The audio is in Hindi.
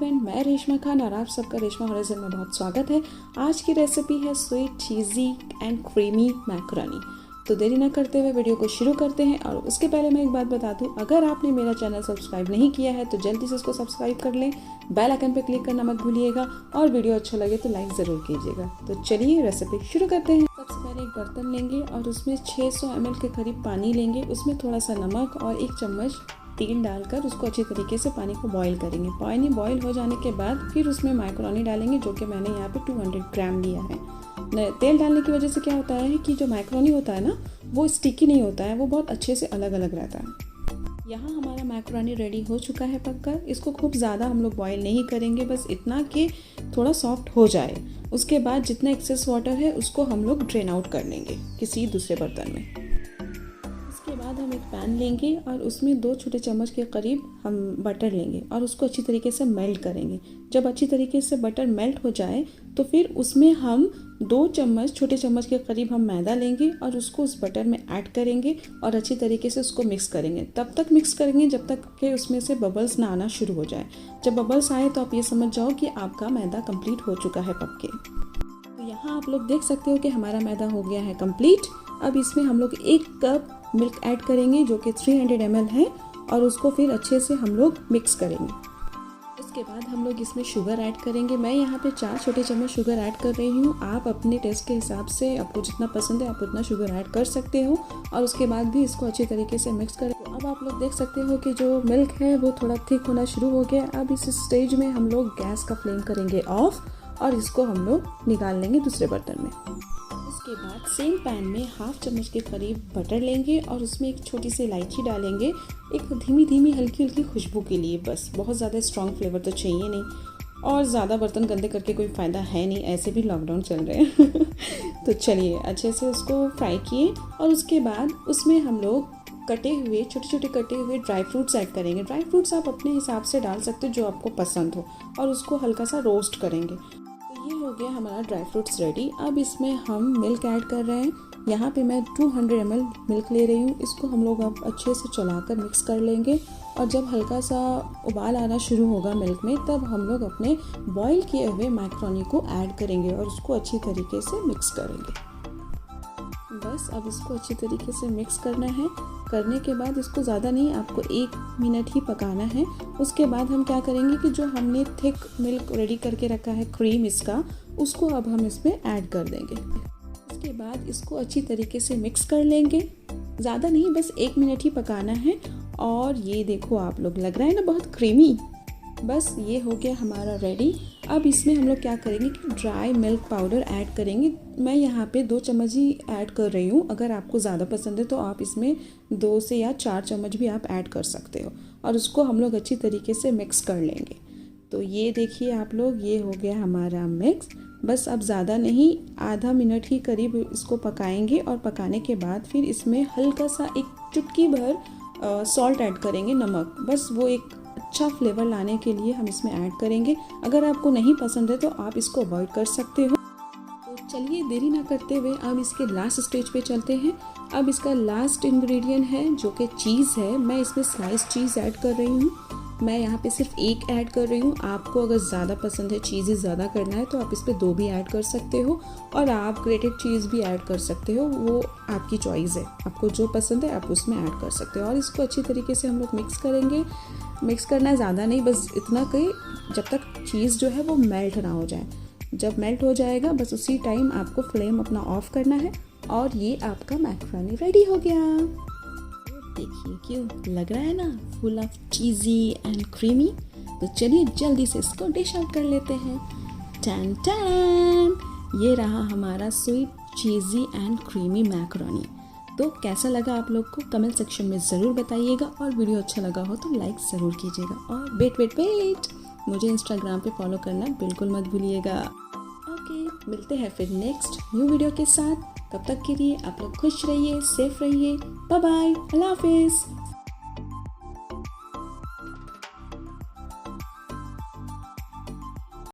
एवरीवन, मैं रेशमा खान और आप सबका रेशमा होराइजन में बहुत स्वागत है। आज की रेसिपी है sweet cheesy and creamy macaroni. तो देरी न करते हुए वीडियो को शुरू करते हैं। और उसके पहले मैं एक बात बता दूं, अगर आपने मेरा चैनल सब्सक्राइब नहीं किया है तो जल्दी से इसको सब्सक्राइब कर लें, बेल आइकन पर क्लिक करना मत भूलिएगा और वीडियो अच्छा लगे तो लाइक ज़रूर कीजिएगा। तो चलिए रेसिपी शुरू करते हैं। सबसे पहले एक बर्तन लेंगे और उसमें 600 ml के करीब पानी लेंगे। उसमें थोड़ा सा नमक और 1 चम्मच तेल डालकर उसको अच्छी तरीके से पानी को बॉईल करेंगे। पानी बॉईल हो जाने के बाद फिर उसमें मैकरोनी डालेंगे, जो कि मैंने यहाँ पे 200 ग्राम लिया है। तेल डालने की वजह से क्या होता है कि जो मैकरोनी होता है ना, वो स्टिकी नहीं होता है, वो बहुत अच्छे से अलग अलग रहता है। यहाँ हमारा मैकरोनी रेडी हो चुका है पककर। इसको खूब ज़्यादा हम लोग बॉईल नहीं करेंगे, बस इतना कि थोड़ा सॉफ्ट हो जाए। उसके बाद जितना एक्सेस वाटर है उसको हम लोग ड्रेन आउट कर लेंगे किसी दूसरे बर्तन में। इसके बाद हम एक पैन लेंगे और उसमें 2 छोटे चम्मच के करीब हम बटर लेंगे और उसको अच्छी तरीके से मेल्ट करेंगे। जब अच्छी तरीके से बटर मेल्ट हो जाए तो फिर उसमें हम 2 चम्मच छोटे चम्मच के करीब हम मैदा लेंगे और उसको उस बटर में ऐड करेंगे और अच्छी तरीके से उसको मिक्स करेंगे। तब तक मिक्स करेंगे जब तक कि उसमें से बबल्स ना आना शुरू हो जाए। जब बबल्स आए तो आप ये समझ जाओ कि आपका मैदा कंप्लीट हो चुका है पक के। तो यहाँ आप लोग देख सकते हो कि हमारा मैदा हो गया है कंप्लीट। अब इसमें हम लोग 1 कप मिल्क ऐड करेंगे, जो कि 300 ml है, और उसको फिर अच्छे से हम लोग मिक्स करेंगे। उसके बाद हम लोग इसमें शुगर ऐड करेंगे। मैं यहाँ पे 4 छोटे चम्मच शुगर ऐड कर रही हूँ। आप अपने टेस्ट के हिसाब से, आपको जितना पसंद है आप उतना शुगर ऐड कर सकते हो। और उसके बाद भी इसको अच्छी तरीके से मिक्स करें। तो अब आप लोग देख सकते हो कि जो मिल्क है वो थोड़ा थिक होना शुरू हो गया। अब इस स्टेज में हम लोग गैस का फ्लेम करेंगे ऑफ और इसको हम लोग निकाल लेंगे दूसरे बर्तन में। उसके बाद सेम पैन में 1/2 चम्मच के करीब बटर लेंगे और उसमें एक छोटी सी इलायची डालेंगे, एक धीमी धीमी हल्की हल्की खुशबू के लिए। बस बहुत ज़्यादा स्ट्रॉन्ग फ्लेवर तो चाहिए नहीं, और ज़्यादा बर्तन गंदे करके कोई फ़ायदा है नहीं, ऐसे भी लॉकडाउन चल रहे हैं। तो चलिए अच्छे से उसको फ्राई किए और उसके बाद उसमें हम लोग कटे हुए छोटे छोटे कटे हुए ड्राई फ्रूट्स ऐड करेंगे। ड्राई फ्रूट्स आप अपने हिसाब से डाल सकते हो जो आपको पसंद हो, और उसको हल्का सा रोस्ट करेंगे। ये हो गया हमारा ड्राई फ्रूट्स रेडी। अब इसमें हम मिल्क ऐड कर रहे हैं। यहाँ पे मैं 200 ml मिल्क ले रही हूँ। इसको हम लोग अब अच्छे से चलाकर मिक्स कर लेंगे, और जब हल्का सा उबाल आना शुरू होगा मिल्क में, तब हम लोग अपने बॉईल किए हुए मैकरोनी को ऐड करेंगे और उसको अच्छी तरीके से मिक्स करेंगे। बस अब इसको अच्छी तरीके से मिक्स करना है। करने के बाद इसको ज़्यादा नहीं, आपको 1 मिनट ही पकाना है। उसके बाद हम क्या करेंगे कि जो हमने थिक मिल्क रेडी करके रखा है, क्रीम इसका, उसको अब हम इसमें ऐड कर देंगे। उसके बाद इसको अच्छी तरीके से मिक्स कर लेंगे। ज़्यादा नहीं, बस 1 मिनट ही पकाना है। और ये देखो आप लोग, लग रहा है ना बहुत क्रीमी। बस ये हो गया हमारा रेडी। अब इसमें हम लोग क्या करेंगे कि ड्राई मिल्क पाउडर ऐड करेंगे। मैं यहाँ पे 2 चम्मच ही ऐड कर रही हूँ। अगर आपको ज़्यादा पसंद है तो आप इसमें 2 से या 4 चम्मच भी आप ऐड कर सकते हो, और उसको हम लोग अच्छी तरीके से मिक्स कर लेंगे। तो ये देखिए आप लोग, ये हो गया हमारा मिक्स। बस अब ज़्यादा नहीं, आधा मिनट ही करीब इसको पकाएंगे, और पकाने के बाद फिर इसमें हल्का सा 1 चुटकी भर सॉल्ट ऐड करेंगे, नमक। बस वो एक अच्छा फ्लेवर लाने के लिए हम इसमें ऐड करेंगे। अगर आपको नहीं पसंद है तो आप इसको अवॉइड कर सकते हो। तो चलिए देरी ना करते हुए अब इसके लास्ट स्टेज पे चलते हैं। अब इसका लास्ट इंग्रेडिएंट है जो कि चीज़ है। मैं इसमें स्लाइस चीज़ ऐड कर रही हूँ। मैं यहाँ पे सिर्फ 1 ऐड कर रही हूँ। आपको अगर ज़्यादा पसंद है, चीज़ ज़्यादा करना है, तो आप इस पर 2 भी ऐड कर सकते हो, और आप ग्रेटेड चीज़ भी ऐड कर सकते हो। वो आपकी चॉइस है, आपको जो पसंद है आप उसमें ऐड कर सकते हो। और इसको अच्छी तरीके से हम लोग मिक्स करेंगे। मिक्स करना है ज़्यादा नहीं, बस इतना कि जब तक चीज़ जो है वो मेल्ट ना हो जाए। जब मेल्ट हो जाएगा बस उसी टाइम आपको फ्लेम अपना ऑफ करना है, और ये आपका मैकरोनी रेडी हो गया। देखिए क्यों लग रहा है ना, full of cheesy and creamy. तो चलिए जल्दी से इसको डिश आउट कर लेते हैं। टन टन, ये रहा हमारा sweet cheesy and creamy macaroni. तो कैसा लगा आप लोग को कमेंट सेक्शन में ज़रूर बताइएगा, और वीडियो अच्छा लगा हो तो लाइक ज़रूर कीजिएगा। और वेट, मुझे इंस्टाग्राम पे फॉलो करना बिल्कुल मत भूलिएगा। ओके, मिलते हैं फिर नेक्स्ट न्यू वीडियो के साथ। तब तक के लिए आप लोग खुश रहिए, सेफ रहिए। बाय बाय, अल्लाह हाफिज़।